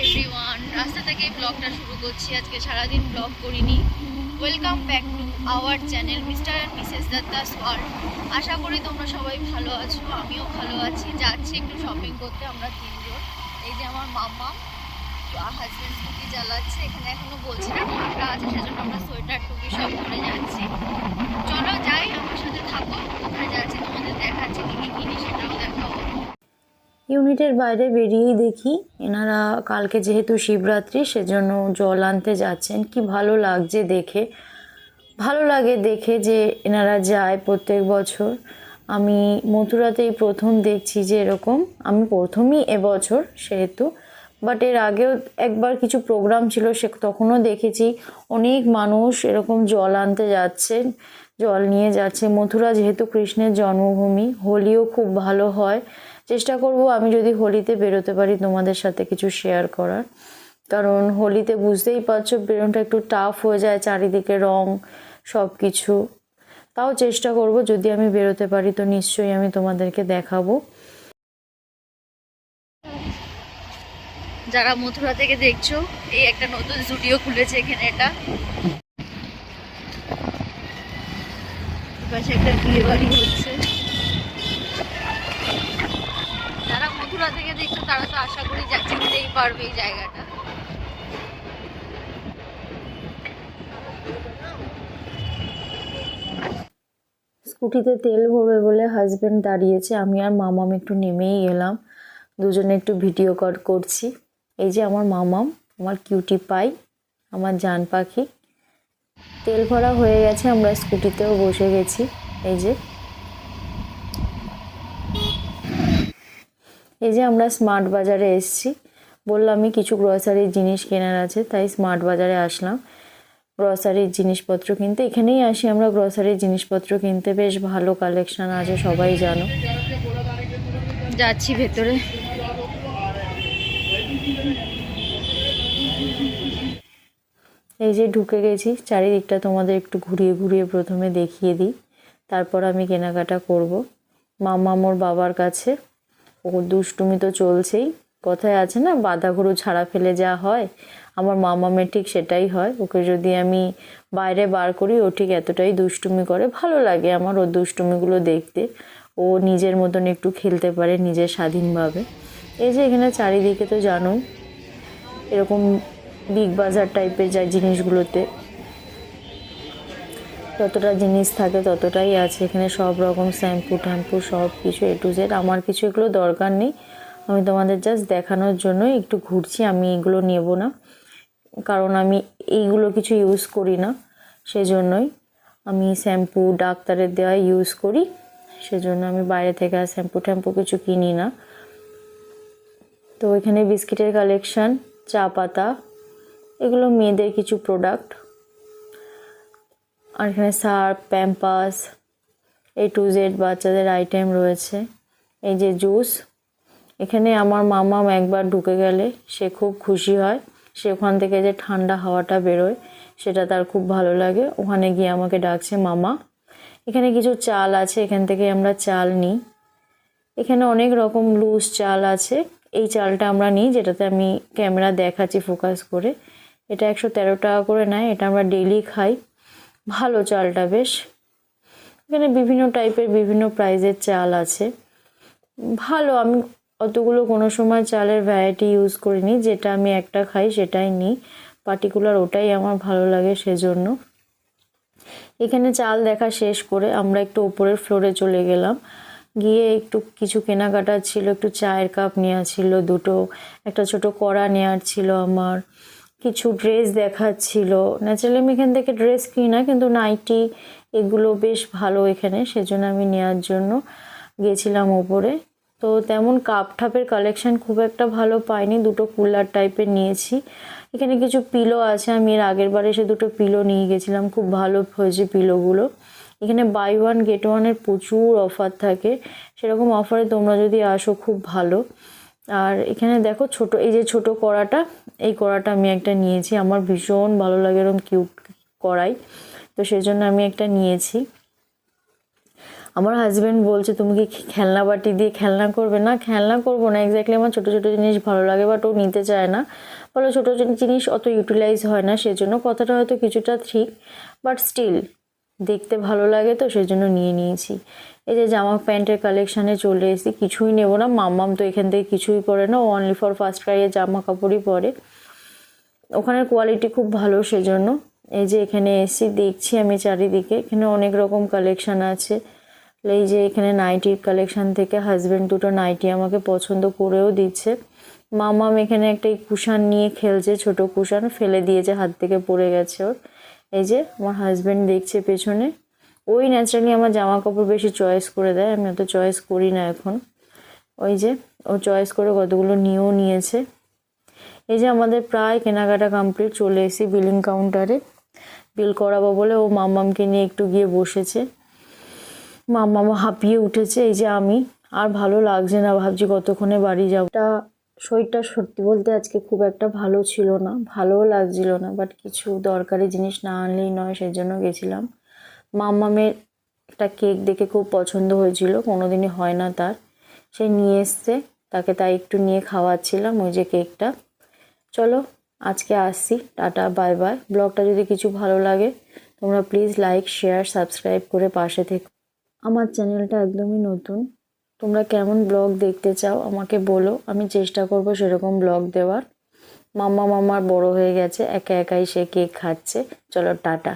Everyone, রাস্তা থেকে ব্লগটা শুরু করছি। আজকে সারাদিন ব্লগ করিনি। Welcome back to our channel mister and missus Duttas world. আশা করি তোমরা সবাই ভালো আছো, আমিও ভালো আছি। যাচ্ছি একটু শপিং করতে আমরা তিনজন। এই যে আমার মামা হাজব্যান্ড স্কুটি চালাচ্ছে। এখানে এখনো বলছি না ঠান্ডা আছে, সেজন্য আমরা সোয়েটার টুপি সব পরে যাচ্ছি। চলো যাই, আমার সাথে থাকো। কোথায় যাচ্ছি তোমাদের দেখাচ্ছি, কী কী কিনি সেটাও দেখাবো। ইউনিটের বাইরে বেরিয়েই দেখি এনারা কালকে যেহেতু শিবরাত্রি সেজন্য জল আনতে যাচ্ছেন। কি ভালো লাগছে দেখে, ভালো লাগে দেখে যে এনারা যায় প্রত্যেক বছর। আমি মথুরাতেই প্রথম দেখছি যে এরকম, আমি প্রথমই এবছর সেহেতু, বাট এর আগেও একবার কিছু প্রোগ্রাম ছিল সে তখনও দেখেছি অনেক মানুষ এরকম জল আনতে যাচ্ছেন, জল নিয়ে যাচ্ছে। মথুরা যেহেতু কৃষ্ণের জন্মভূমি, হোলিও খুব ভালো হয়। চেষ্টা করব আমি যদি হোলিতে বেরোতে পারি তোমাদের সাথে কিছু শেয়ার করার, কারণ হোলিতে বুঝতেই পারছো বেরোনোটা একটু টাফ হয়ে যায়, চারিদিকে রং সব কিছু। তাও চেষ্টা করব যদি আমি বেরোতে পারি তো নিশ্চয়ই আমি তোমাদেরকে দেখাবো। যারা মথুরা থেকে দেখছো, এই একটা নতুন স্টুডিও খুলেছে এখানে। এটা পাশে একটা বিয়ে বাড়ি হচ্ছে। যারা মথুরা থেকে দেখছো তারা তো আশা করি চিনতেই পারবে এই জায়গাটা। স্কুটিতে তেল ভরবে বলে হাজব্যান্ড দাঁড়িয়েছে, আমি আর মামাম একটু নেমেই গেলাম। দুজনে একটু ভিডিও কল করছি। এই যে আমার মামাম, আমার কিউটি পাই, আমার জান পাখি। তেল ভরা হয়ে গেছে, আমরা স্কুটিতেও বসে গেছি। এই যে আমরা স্মার্ট বাজারে এসেছি। বললাম আমি কিছু গ্রসারির জিনিস কেনার আছে, তাই স্মার্ট বাজারে আসলাম গ্রসারির জিনিসপত্র কিনতে। এখানেই আসি আমরা গ্রসারির জিনিসপত্র কিনতে, বেশ ভালো কালেকশন আছে সবাই জানো। যাচ্ছি ভেতরে। এই যে ঢুকে গেছি, চারিদিকটা তোমাদের একটু ঘুরিয়ে ঘুরিয়ে প্রথমে দেখিয়ে দিই, তারপর আমি কেনাকাটা করব। মামা মোর বাবার কাছে, ও দুষ্টুমি তো চলছেই। কথায় আছে না, বাঁধা গরু ছাড়া ফেলে যা হয়, আমার মামামের ঠিক সেটাই হয়। ওকে যদি আমি বাইরে বার করি ও ঠিক এতটাই দুষ্টুমি করে। ভালো লাগে আমার ওর দুষ্টুমিগুলো দেখতে। ও নিজের মতন একটু খেলতে পারে নিজের স্বাধীনভাবে। এই যে এখানে চারিদিকে তো জানোই এরকম বিগ বাজার টাইপের যা জিনিসগুলোতে যতটা জিনিস থাকে ততটাই আছে এখানে। সব রকম শ্যাম্পু ট্যাম্পু সব কিছু এ টু জেড। আমার কিছু এগুলো দরকার নেই, আমি তোমাদের জাস্ট দেখানোর জন্য একটু ঘুরছি। আমি এগুলো নেব না, কারণ আমি এইগুলো কিছু ইউজ করি না, সেজন্যই। আমি শ্যাম্পু ডাক্তারের দেওয়া ইউজ করি, সেজন্য আমি বাইরে থেকে আর শ্যাম্পু ট্যাম্পু কিছু কিনি না। তো এখানে বিস্কিটের কালেকশন, চা পাতা, এগুলো মেয়েদের কিছু প্রোডাক্ট। আর এখানে Surf, Pampers, A to Z বাচ্চাদের আইটেম রয়েছে। এই যে জুস, এখানে আমার মামাম একবার ঢুকে গেলে সে খুব খুশি হয়। সে ওখান থেকে যে ঠান্ডা হাওয়াটা বেরোয় সেটা তার খুব ভালো লাগে। ওখানে গিয়ে আমাকে ডাকছে মামা। এখানে কিছু চাল আছে, এখান থেকে আমরা চাল নিই। এখানে অনেক রকম লুজ চাল আছে। এই চালটা আমরা নিই, যেটাতে আমি ক্যামেরা দেখাচ্ছি ফোকাস করে। এটা 113 টাকা করে নেয়, এটা আমরা ডেইলি খাই। ভালো চালটা বেশ। এখানে বিভিন্ন টাইপের বিভিন্ন প্রাইজের চাল আছে, ভালো। আমি অতগুলো কোনো সময় চালের ভ্যারাইটি ইউজ করিনি, যেটা আমি একটা খাই সেটাই নিই, পার্টিকুলার ওটাই আমার ভালো লাগে সেজন্য। এখানে চাল দেখা শেষ করে আমরা একটু উপরের ফ্লোরে চলে গেলাম। গিয়ে একটু কিছু কেনাকাটা ছিল, একটু চায়ের কাপ নেওয়া ছিল দুটো, একটা ছোট কড়া নেওয়ার ছিল আমার, কিছু ড্রেস দেখাচ্ছিল। ন্যাচারালি আমি এখান থেকে ড্রেস কিনি না, কিন্তু নাইটি এগুলো বেশ ভালো এখানে, সেজন্য আমি নেওয়ার জন্য গেছিলাম ওপরে। তো তেমন কাপ ঠাপের কালেকশন খুব একটা ভালো পাইনি, দুটো কুলার টাইপের নিয়েছি। এখানে কিছু পিলো আছে, আমি এর আগের বারে এসে দুটো পিলো নিয়ে গেছিলাম, খুব ভালো হয়েছে পিলোগুলো। এখানে বাই ওয়ান গেট ওয়ানের প্রচুর অফার থাকে, সেরকম অফারে তোমরা যদি আসো খুব ভালো। আর এখানে দেখো ছোট, এই যে ছোট কড়াটা, এই কড়াটা আমি একটা নিয়েছি, আমার ভীষণ ভালো লাগে এরকম কিউট কড়াই, তো সেই জন্য আমি একটা নিয়েছি। আমার হাজব্যান্ড বলছে তুমি কি খেলনা বাটি দিয়ে খেলনা করবে? না, খেলনা করবো না, এক্স্যাক্টলি আমার ছোটো ছোটো জিনিস ভালো লাগে, বাট ও নিতে চায় না, বলে ছোটো জিনিস অত ইউটিলাইজ হয় না, সেজন্য কথাটা হয়তো কিছুটা ঠিক, বাট স্টিল দেখতে ভালো লাগে তো সেজন্য নিয়ে নিয়েছি। এই যে জামা প্যান্টের কালেকশানে চলে এসেছি, কিছুই নেবো না, মাম্মাম তো এখান থেকে কিছুই পরে না, ও অনলি ফর ফার্স্ট ক্রাইয়ের জামা কাপড়ই পরে, ওখানের কোয়ালিটি খুব ভালো সেজন্য। এই যে এখানে এসেছি, দেখছি আমি চারিদিকে, এখানে অনেক রকম কালেকশান আছে। এই যে এখানে নাইটির কালেকশান থেকে হাজব্যান্ড দুটো নাইটি আমাকে পছন্দ করেও দিচ্ছে। মামাম এখানে একটা এই কুশান নিয়ে খেলছে, ছোট কুশান ফেলে দিয়েছে, হাত থেকে পড়ে গেছে ওর। এই যে আমার হাজব্যান্ড দেখছে পেছনে, ওই ন্যাচারালি আমার জামা কাপড় বেশি চয়েস করে দেয়, আমি অত চয়েস করি না এখন। ওই যে ও চয়েস করে কতগুলো নিয়েও নিয়েছে। এই যে আমাদের প্রায় কেনাকাটা কমপ্লিট, চলে এসেছি বিলিং কাউন্টারে, বিল করাবো বলে ও মাম্মামকে নিয়ে একটু গিয়ে বসেছে। মাম্মামা হাঁপিয়ে উঠেছে। এই যে আমি আর ভালো লাগছে না, ভাবছি কতক্ষণে বাড়ি যাবো। শরীরটা সত্যি বলতে আজকে খুব একটা ভালো ছিল না, ভালোও লাগছিল না, বাট কিছু দরকারি জিনিস না আনলেই নয়, সেজন্য গেছিলাম। মাম্মামের একটা কেক দেখে খুব পছন্দ হয়েছিল, কোনোদিনই হয় না তার, সে নিয়ে এসছে, তাকে তাই একটু নিয়ে খাওয়াচ্ছিলাম ওই যে কেকটা। চলো আজকে আসছি, টাটা বাই বাই। ব্লগটা যদি কিছু ভালো লাগে তোমরা প্লিজ লাইক শেয়ার সাবস্ক্রাইব করে পাশে থেকো। আমার চ্যানেলটা একদমই নতুন, তোমরা কেমন ব্লগ দেখতে চাও আমাকে বলো, আমি চেষ্টা করব সেরকম ব্লগ দেওয়ার। মাম্মা মামার বড় হয়ে গেছে, একা একাই সে কেক খাচ্ছে। চলো টাটা।